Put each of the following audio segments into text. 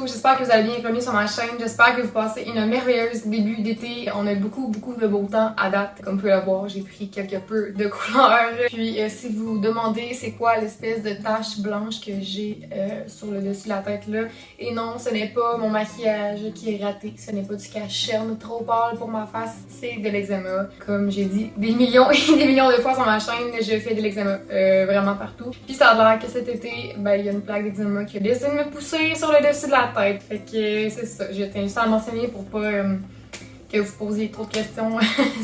j'espère que vous allez bien bienvenue sur ma chaîne, j'espère que vous passez une merveilleuse début d'été. On a beaucoup de beau temps à date. Comme vous pouvez le voir, j'ai pris quelque peu de couleurs. Puis si vous vous demandez c'est quoi l'espèce de tache blanche que j'ai sur le dessus de la tête là, et non, ce n'est pas mon maquillage qui est raté, ce n'est pas du cache-cerne trop pâle pour ma face, c'est de l'eczéma. Comme j'ai dit des millions et des millions de fois sur ma chaîne, je fais de l'eczéma vraiment partout. Puis ça a l'air que cet été, ben il y a une plaque d'eczéma qui a décidé de me pousser sur le dessus de la tête. Fait que c'est ça, je tiens juste à le mentionner pour pas que vous posiez trop de questions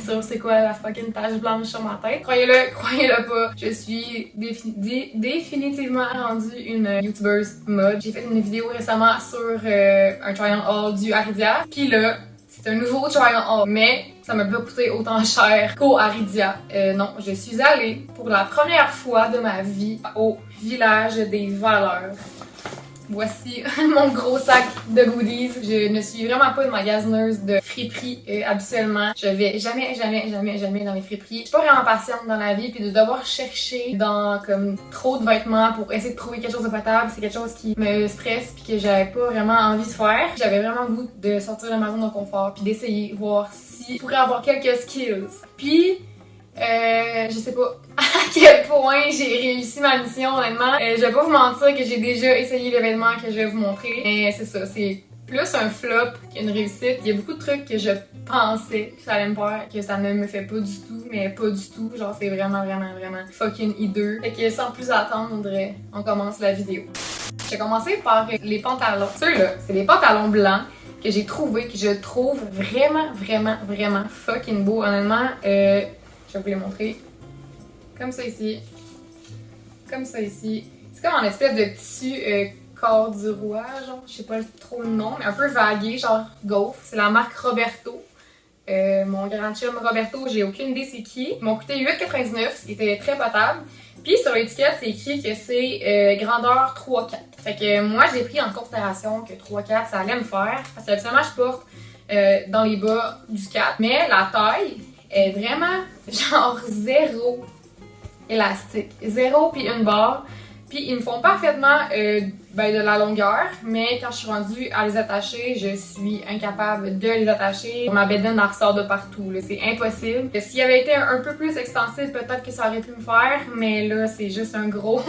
sur c'est quoi la fucking tache blanche sur ma tête. Croyez-le, croyez-le pas, je suis définitivement rendue une YouTubeuse mode. J'ai fait une vidéo récemment sur un try on haul du Aridia, puis là, c'est un nouveau try on haul, mais ça m'a pas coûté autant cher qu'au Aridia. Non, je suis allée pour la première fois de ma vie au village des valeurs. Voici mon gros sac de goodies. Je ne suis vraiment pas une magasineuse de friperies habituellement. Je vais jamais dans les friperies. Je suis pas vraiment patiente dans la vie, puis de devoir chercher dans comme trop de vêtements pour essayer de trouver quelque chose de potable, c'est quelque chose qui me stresse puis que j'avais pas vraiment envie de faire. J'avais vraiment le goût de sortir de ma zone de confort puis d'essayer voir si je pourrais avoir quelques skills. Puis je sais pas à quel point j'ai réussi ma mission, honnêtement. Je vais pas vous mentir que j'ai déjà essayé l'événement que je vais vous montrer, mais c'est ça, c'est plus un flop qu'une réussite. Il y a beaucoup de trucs que je pensais que ça allait me faire, que ça ne me fait pas du tout, mais pas du tout. Genre, c'est vraiment fucking hideux. Fait que sans plus attendre, on commence la vidéo. J'ai commencé par les pantalons. Ceux-là, c'est les pantalons blancs que j'ai trouvés, que je trouve vraiment fucking beaux. Honnêtement, je vais vous les montrer. Comme ça ici. Comme ça ici. C'est comme un espèce de tissu corduroy, genre, je sais pas trop le nom, mais un peu vagué, genre gaufre. C'est la marque Roberto. Mon grand chum Roberto, j'ai aucune idée c'est qui. Ils m'ont coûté 8,99, ce qui était très potable. Puis sur l'étiquette, c'est écrit que c'est grandeur 3-4. Fait que moi, j'ai pris en considération que 3-4, ça allait me faire. Parce que habituellement, je porte dans les bas du 4. Mais la taille est vraiment genre zéro élastique. Zéro puis une barre. Puis ils me font parfaitement de la longueur, mais quand je suis rendue à les attacher, je suis incapable de les attacher. Ma bedaine en ressort de partout, c'est impossible. S'il avait été un peu plus extensif, peut-être que ça aurait pu me faire, mais là c'est juste un gros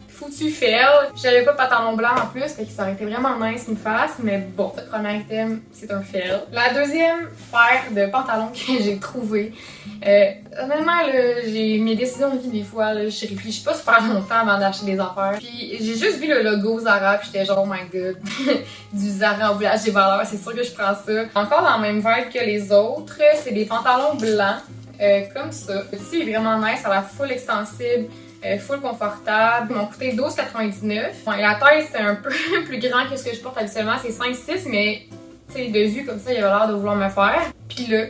foutu fail. J'avais pas de pantalon blanc en plus, fait que ça aurait été vraiment nice qu'il me fasse, mais bon, le premier item, c'est un fail. La deuxième paire de pantalons que j'ai trouvé, honnêtement, là, j'ai mes décisions de vie des fois, là, je réfléchis pas super longtemps avant d'acheter des affaires. Puis j'ai juste vu le logo Zara, puis j'étais genre, oh my god, du Zara au village des valeurs, c'est sûr que je prends ça. Encore dans la même vibe que les autres, c'est des pantalons blancs, comme ça. Le tissu est vraiment nice, ça a la full extensible. Full confortable. Ils m'ont coûté 12,99. Bon, la taille, c'est un peu plus grand que ce que je porte habituellement. C'est 5,6, mais de vue comme ça, il avait l'air de vouloir me faire. Puis là,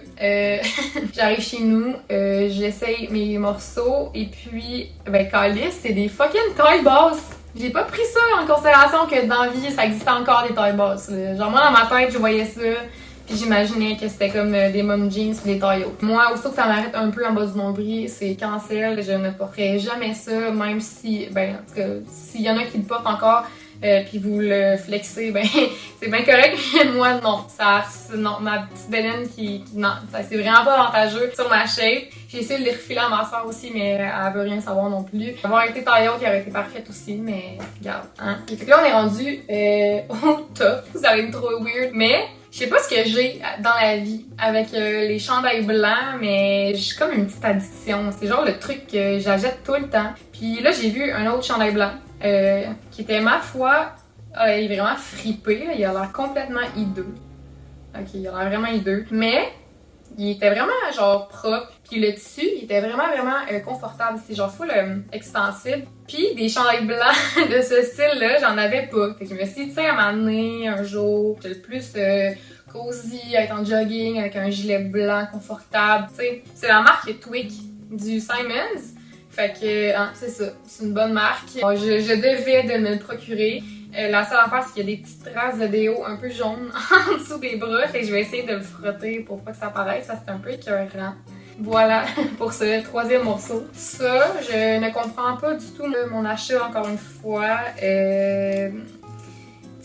j'arrive chez nous, j'essaye mes morceaux et puis, calice, c'est des fucking tailles basses. J'ai pas pris ça en considération que dans la vie, ça existait encore des tailles basses. Là. Genre moi, dans ma tête, je voyais ça. Puis j'imaginais que c'était comme des mom jeans ou des tailles hautes. Moi, aussitôt que ça m'arrête un peu en bas du nombril, c'est cancel. Je ne porterai jamais ça, même si, en tout cas, s'il y en a qui le portent encore, puis vous le flexez, c'est bien correct. Mais moi, non. Non, ma petite baleine non, ça c'est vraiment pas avantageux sur ma shape. J'ai essayé de les refiler à ma soeur aussi, mais elle veut rien savoir non plus. Avoir été taille haute, qui aurait été parfaite aussi, mais regarde, hein. Et fait que là, on est rendu au top. Vous allez me trouver weird, mais je sais pas ce que j'ai dans la vie avec les chandails blancs, mais j'ai comme une petite addiction. C'est genre le truc que j'achète tout le temps. Puis là, j'ai vu un autre chandail blanc qui était, ma foi, il est vraiment fripé. Là. Il a l'air complètement hideux. Ok, il a l'air vraiment hideux. Mais il était vraiment genre propre. Puis le tissu, il était vraiment confortable. C'est genre full extensible. Puis des chandails blancs de ce style-là, j'en avais pas. Fait que je me suis dit, tu sais, à m'amener un jour, j'ai le plus cosy, être en jogging avec un gilet blanc confortable. Tu sais, c'est la marque Twig du Simons. Fait que, c'est ça. C'est une bonne marque. Bon, je devais de me le procurer. La seule affaire, c'est qu'il y a des petites traces de déo un peu jaunes en dessous des bras. Fait que je vais essayer de le frotter pour pas que ça paraisse. Ça, c'est un peu écœurant. Voilà pour ce troisième morceau. Ça, je ne comprends pas du tout mon achat encore une fois.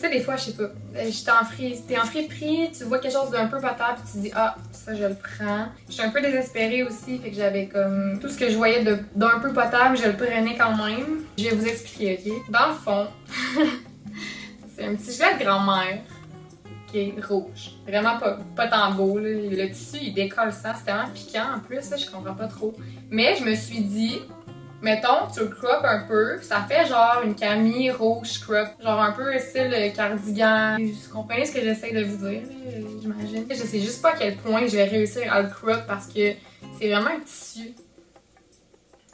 Tu Tu sais, des fois, je sais pas, t'es en friperie, tu vois quelque chose d'un peu potable, puis tu te dis, ah, ça, je le prends. Je suis un peu désespérée aussi, fait que j'avais comme tout ce que je voyais d'un peu potable, je le prenais quand même. Je vais vous expliquer, ok? Dans le fond, c'est un petit gilet de grand-mère qui est rouge. Vraiment pas tant beau, là. Le tissu, il décolle ça, c'est tellement piquant en plus, là, je comprends pas trop. Mais je me suis dit, mettons, tu le crop un peu, ça fait genre une camille rouge crop, genre un peu style cardigan. Vous comprenez ce que j'essaie de vous dire, j'imagine. Je sais juste pas à quel point je vais réussir à le crop parce que c'est vraiment un tissu.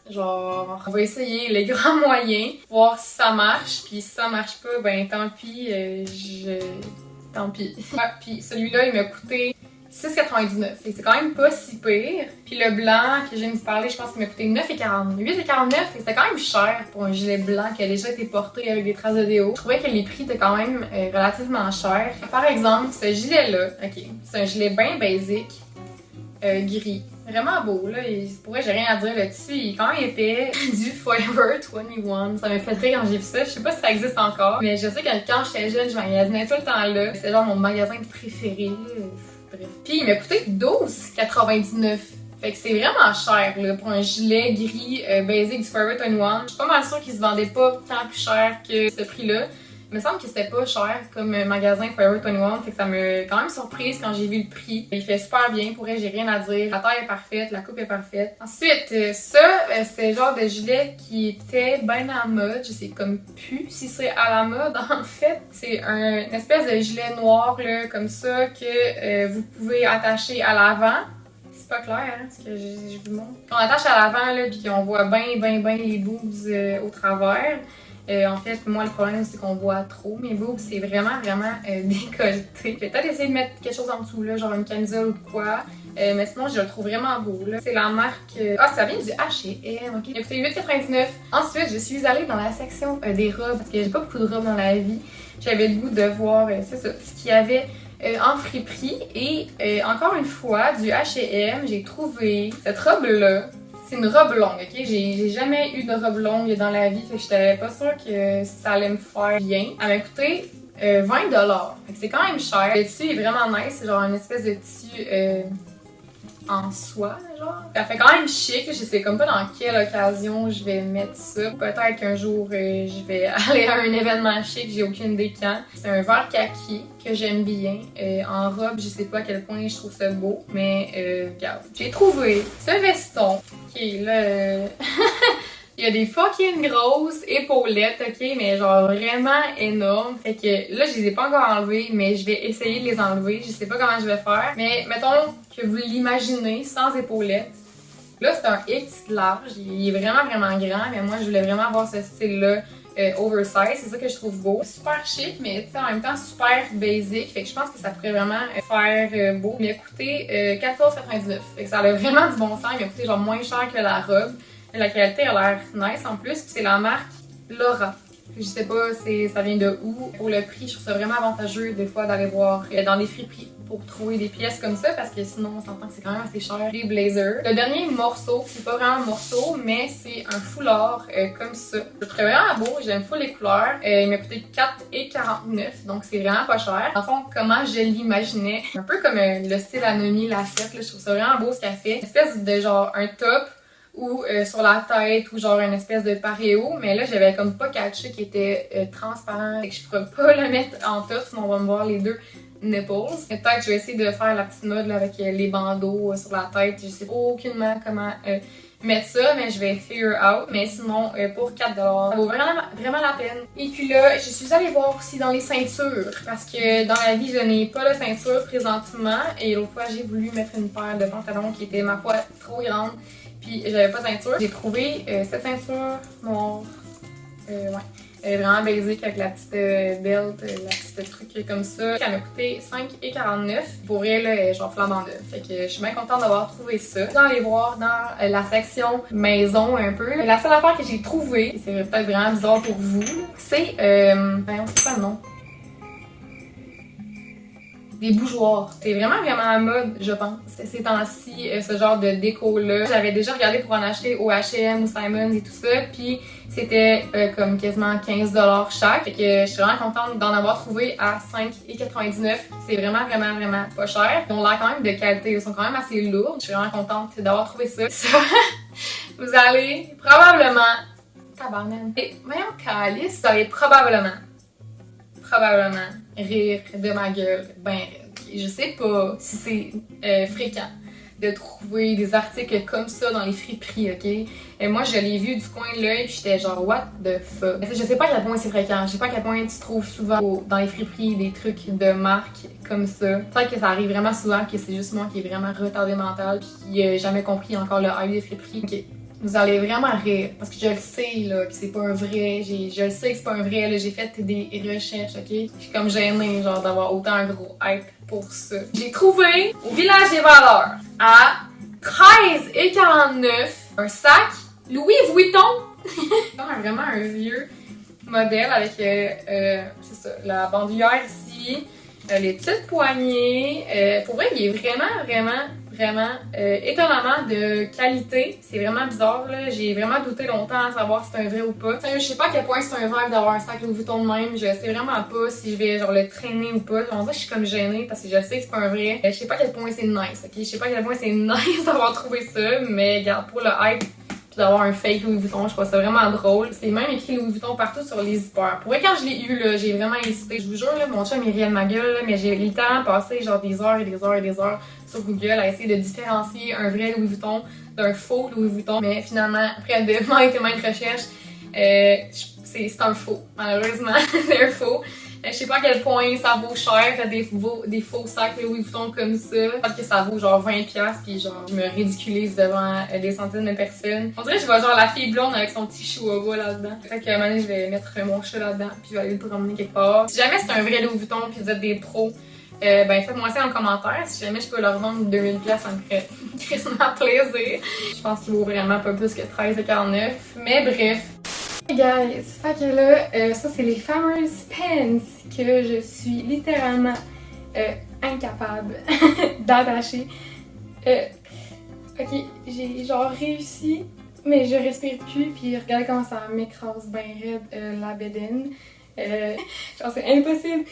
Genre, on va essayer les grands moyens, voir si ça marche, puis si ça marche pas, ben tant pis, tant pis. Ah, puis celui-là, il m'a coûté 6,99. Et c'est quand même pas si pire. Puis le blanc que je viens de vous parler, je pense qu'il m'a coûté 9,49. 8,49 et c'était quand même cher pour un gilet blanc qui a déjà été porté avec des traces de déo. Je trouvais que les prix étaient quand même relativement chers. Par exemple, ce gilet-là, ok, c'est un gilet bien basic, gris. Vraiment beau, là. Pour vrai, j'ai rien à dire. Le tissu, il est quand même épais. Du Forever 21. Ça m'a fait rire quand j'ai vu ça. Je sais pas si ça existe encore. Mais je sais que quand j'étais jeune, je magasinais tout le temps là. C'est genre mon magasin préféré. Bref. Puis il m'a coûté 12,99. Fait que c'est vraiment cher là, pour un gilet gris basic du Forever 21. Je suis pas mal sûre qu'il se vendait pas tant plus cher que ce prix-là. Il me semble que c'était pas cher comme magasin Forever 21, fait que ça m'a quand même surprise quand j'ai vu le prix. Il fait super bien, pour vrai, j'ai rien à dire. La taille est parfaite, la coupe est parfaite. Ensuite, ça, c'est le genre de gilet qui était bien en mode. Je sais comme plus si c'est à la mode en fait. C'est une espèce de gilet noir là, comme ça que vous pouvez attacher à l'avant. C'est pas clair, hein, ce que je vous montre. On attache à l'avant là, puis on voit bien les boobs au travers. En fait, moi, le problème, c'est qu'on voit trop mes boobs. C'est vraiment décolleté. Je vais peut-être essayer de mettre quelque chose en dessous, là, genre une camisole ou de quoi. Mais sinon, je le trouve vraiment beau. C'est la marque... Ah, ça vient du H&M, ok. Il a coûté 8,99. Ensuite, je suis allée dans la section des robes, parce que j'ai pas beaucoup de robes dans la vie. J'avais le goût de voir, c'est ça, ce qu'il y avait en friperie. Et encore une fois, du H&M, j'ai trouvé cette robe-là. C'est une robe longue, ok? J'ai jamais eu de robe longue dans la vie, fait que j'étais pas sûre que ça allait me faire bien. Elle m'a coûté 20$. Fait que c'est quand même cher. Le tissu est vraiment nice, c'est genre une espèce de tissu en soie, genre. Ça fait quand même chic, je sais comme pas dans quelle occasion je vais mettre ça. Peut-être qu'un jour je vais aller à un événement chic, j'ai aucune idée quand. C'est un vert kaki que j'aime bien. En robe, je sais pas à quel point je trouve ça beau, mais regarde. J'ai trouvé ce veston qui est là... Il y a des fucking grosses épaulettes, ok, mais genre vraiment énormes. Fait que là, je les ai pas encore enlevées, mais je vais essayer de les enlever. Je sais pas comment je vais faire. Mais mettons que vous l'imaginez sans épaulettes. Là, c'est un X large. Il est vraiment grand, mais moi, je voulais vraiment avoir ce style-là oversize. C'est ça que je trouve beau. Super chic, mais en même temps super basic. Fait que je pense que ça pourrait vraiment faire beau. Il m'a coûté 14,99. Fait que ça a vraiment du bon sens. Il m'a coûté genre moins cher que la robe. La qualité a l'air nice en plus, puis c'est la marque Laura. Je sais pas ça vient de où. Pour le prix, je trouve ça vraiment avantageux des fois d'aller voir dans des friperies pour trouver des pièces comme ça parce que sinon on s'entend que c'est quand même assez cher. Les blazers. Le dernier morceau, c'est pas vraiment un morceau, mais c'est un foulard comme ça. Je le trouve vraiment beau, j'aime full les couleurs. Il m'a coûté 4,49, donc c'est vraiment pas cher. En fond, comment je l'imaginais, un peu comme le style Anomie Lacette, là, je trouve ça vraiment beau ce qu'elle fait. Une espèce de genre un top ou sur la tête ou genre une espèce de paréo, mais là j'avais comme pas catché qui était transparent et que je pourrais pas le mettre en top sinon on va me voir les deux nipples. Peut-être que je vais essayer de faire la petite mode là, avec les bandeaux sur la tête, je sais aucunement comment mettre ça, mais je vais figure out. Mais sinon, pour 4$, ça vaut vraiment la peine. Et puis là, je suis allée voir aussi dans les ceintures, parce que dans la vie, je n'ai pas de ceinture présentement, et l'autre fois, j'ai voulu mettre une paire de pantalons qui était, ma foi, trop grande. Puis j'avais pas de ceinture. J'ai trouvé cette ceinture noire. Ouais. Elle est vraiment basique avec la petite belt, la petite truc comme ça. Elle m'a coûté 5,49. Pour elle, elle est genre flambant neuve. Fait que je suis bien contente d'avoir trouvé ça. Je vais aller voir dans la section maison un peu. La seule affaire que j'ai trouvée, et c'est peut-être vraiment bizarre pour vous, c'est... on sait pas le nom. des bougeoirs. C'est vraiment à mode, je pense, ces temps-ci, ce genre de déco-là. J'avais déjà regardé pour en acheter au H&M ou Simons et tout ça, puis c'était comme quasiment 15$ chaque. Fait que je suis vraiment contente d'en avoir trouvé à 5,99$. C'est vraiment pas cher. Ils ont l'air quand même de qualité, ils sont quand même assez lourds. Je suis vraiment contente d'avoir trouvé ça. Vous allez probablement... Tabarnak. Et voyons, calice, vous allez probablement rire de ma gueule ben raide. Je sais pas si c'est fréquent de trouver des articles comme ça dans les friperies, ok? Et moi, je l'ai vu du coin de l'œil, puis j'étais genre, what the fuck? Je sais pas à quel point c'est fréquent, je sais pas à quel point tu trouves souvent dans les friperies des trucs de marque comme ça. Peut-être que ça arrive vraiment souvent, que c'est juste moi qui est vraiment retardé mental, puis qui a jamais compris encore le hype des friperies. Ok. Vous allez vraiment rire, parce que je le sais là, que c'est pas un vrai, je le sais que c'est pas un vrai, là, j'ai fait des recherches, ok? Je suis comme gênée, genre, d'avoir autant un gros hype pour ça. J'ai trouvé, au Village des Valeurs, à 13,49$ un sac Louis Vuitton! Vraiment un vieux modèle avec, c'est ça, la bandoulière ici, les petites poignées. Pour vrai, il est vraiment étonnamment de qualité. C'est vraiment bizarre, là. J'ai vraiment douté longtemps à savoir si c'est un vrai ou pas. Je sais pas à quel point c'est un rêve d'avoir un sac Louis Vuitton de même. Je sais vraiment pas si je vais genre le traîner ou pas. En vrai, je suis comme gênée parce que je sais que c'est pas un vrai. Je sais pas à quel point c'est nice, ok? Je sais pas à quel point c'est nice d'avoir trouvé ça, mais regarde, pour le hype, d'avoir un fake Louis Vuitton, je trouve ça vraiment drôle. C'est même écrit Louis Vuitton partout sur les zippers. Pour vrai, quand je l'ai eu, là, j'ai vraiment hésité. Je vous jure, là, mon chum il riait de ma gueule, là, mais j'ai littéralement passé genre des heures sur Google à essayer de différencier un vrai Louis Vuitton d'un faux Louis Vuitton. Mais finalement, après de maintes et maintes recherches, c'est un faux. Malheureusement, c'est un faux. Je sais pas à quel point ça vaut cher des faux sacs Louis Vuitton comme ça. Peut-être que ça vaut genre 20$ puis genre je me ridiculise devant des centaines de personnes. On dirait que je vois genre la fille blonde avec son petit chihuahua là-dedans. Fait que maintenant je vais mettre mon chat là-dedans puis je vais aller le promener quelque part. Si jamais c'est un vrai Louis Vuitton puis vous êtes des pros, ben faites-moi ça en commentaire. Si jamais je peux leur vendre 2000$, ça me ferait quasiment plaisir. Je pense qu'il vaut vraiment pas plus que 13,49$. Mais bref. Hey guys, fait que là, ça c'est les fameuses pens que je suis littéralement incapable d'attacher. Ok, j'ai genre réussi, mais je respire plus, puis regardez comment ça m'écrase bien raide la bédaine. Genre c'est impossible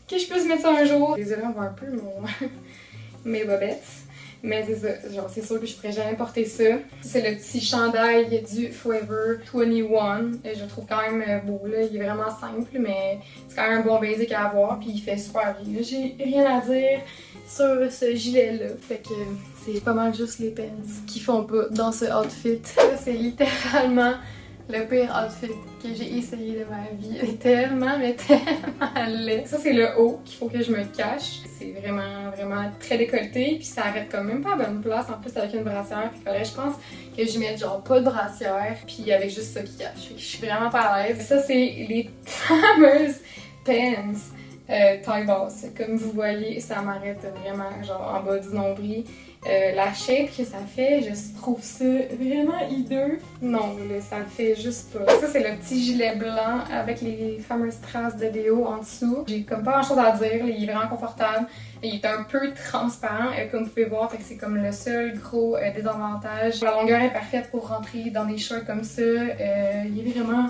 que je puisse mettre ça un jour. Désolée, on voit un peu mes bobettes. Mais c'est ça, genre c'est sûr que je pourrais jamais porter ça. C'est le petit chandail du Forever 21. Je le trouve quand même beau là, il est vraiment simple, mais c'est quand même un bon basic à avoir, puis il fait super bien. J'ai rien à dire sur ce gilet là, fait que c'est pas mal juste les pants qui font pas dans ce outfit. C'est littéralement le pire outfit que j'ai essayé de ma vie. C'est tellement laid. Ça, c'est le haut qu'il faut que je me cache. C'est vraiment très décolleté. Puis ça arrête quand même pas à bonne place. En plus, avec une brassière. Puis faudrait, je pense, que je mette genre pas de brassière. Puis avec juste ça qui cache. Fait que je suis vraiment pas à l'aise. Ça, c'est les fameuses pants taille basse. Comme vous voyez, ça m'arrête vraiment genre en bas du nombril. La shape que ça fait, je trouve ça vraiment hideux. Non, là, ça le fait juste pas. Ça, c'est le petit gilet blanc avec les fameuses traces de déo en dessous. J'ai comme pas grand chose à dire, il est vraiment confortable. Il est un peu transparent, comme vous pouvez voir, fait que c'est comme le seul gros désavantage. La longueur est parfaite pour rentrer dans des shorts comme ça. Il est vraiment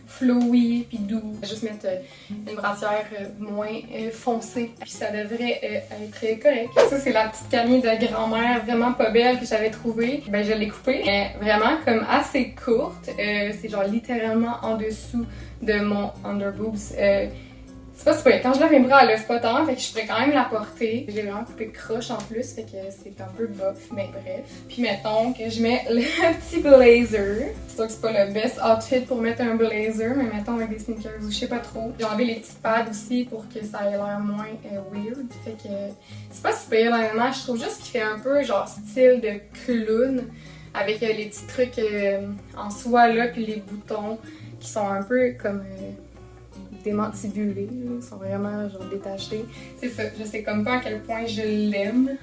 flowy puis doux. Juste mettre une brassière moins foncée puis ça devrait être correct. Ça c'est la petite camille de grand-mère vraiment pas belle que j'avais trouvée. Ben je l'ai coupée, mais vraiment comme assez courte. C'est genre littéralement en dessous de mon underboobs. C'est pas super. Quand je lève mes bras, elle lève pas tant, fait que je pourrais quand même la porter. J'ai vraiment coupé croche en plus, fait que c'est un peu bof, mais bref. Puis mettons que je mets le petit blazer. C'est sûr que c'est pas le best outfit pour mettre un blazer, mais mettons avec des sneakers ou je sais pas trop. J'ai enlevé les petites pads aussi pour que ça ait l'air moins weird. Fait que c'est pas super, honnêtement. Je trouve juste qu'il fait un peu genre style de clown avec les petits trucs en soie là, puis les boutons qui sont un peu comme démantibulés, ils sont vraiment genre détachés. C'est ça, je sais comme pas à quel point je l'aime.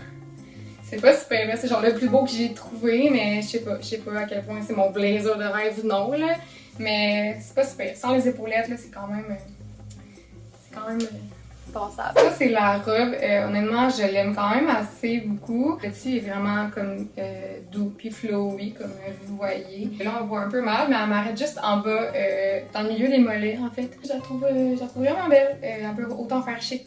C'est pas super, c'est genre le plus beau que j'ai trouvé, mais je sais pas à quel point c'est mon blazer de rêve, non là. Mais c'est pas super. Sans les épaulettes là, c'est quand même passable. Ça, c'est la robe. Honnêtement, je l'aime quand même assez beaucoup. Le tissu est vraiment comme doux puis flowy, comme vous voyez. Et là, on voit un peu mal, mais elle m'arrête juste en bas, dans le milieu des mollets, en fait. Je la trouve vraiment belle. Elle peut autant faire chic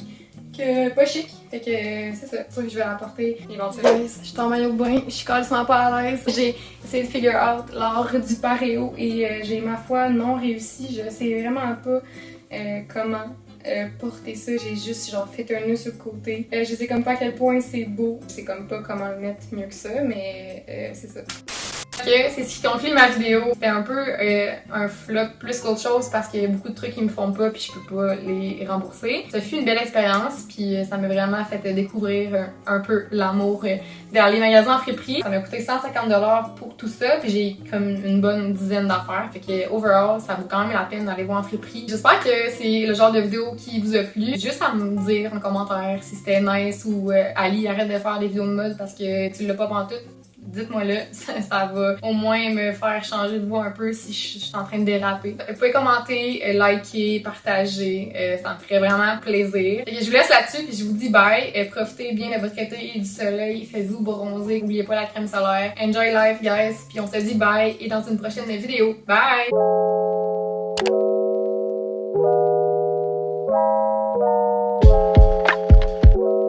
que pas chic. Fait que c'est ça. C'est sûr que je vais la porter éventuellement. Guys, je suis en maillot de bain, je suis carrément pas à l'aise. J'ai essayé de figure out l'art du paréo et j'ai ma foi non réussi. Je sais vraiment pas comment porter ça. J'ai juste genre fait un nœud sur le côté. Je sais comme pas à quel point c'est beau. Je sais comme pas comment le mettre mieux que ça, mais c'est ça. C'est ce qui conclut ma vidéo. C'était un peu un flop plus qu'autre chose parce qu'il y a beaucoup de trucs qui me font pas puis je peux pas les rembourser. Ça fut une belle expérience puis ça m'a vraiment fait découvrir un peu l'amour dans les magasins en friperie. Ça m'a coûté 150$ pour tout ça puis j'ai comme une bonne dizaine d'affaires. Fait que overall, ça vaut quand même la peine d'aller voir en friperie. J'espère que c'est le genre de vidéo qui vous a plu. Juste à me dire en commentaire si c'était nice ou Ali, arrête de faire des vidéos de mode parce que tu l'as pas pantoute. Dites-moi-le, ça va au moins me faire changer de voix un peu si je suis en train de déraper. Vous pouvez commenter, liker, partager, ça me ferait vraiment plaisir. Et je vous laisse là-dessus puis je vous dis bye. Profitez bien de votre été et du soleil, faites-vous bronzer, n'oubliez pas la crème solaire. Enjoy life guys, puis on se dit bye et dans une prochaine vidéo. Bye!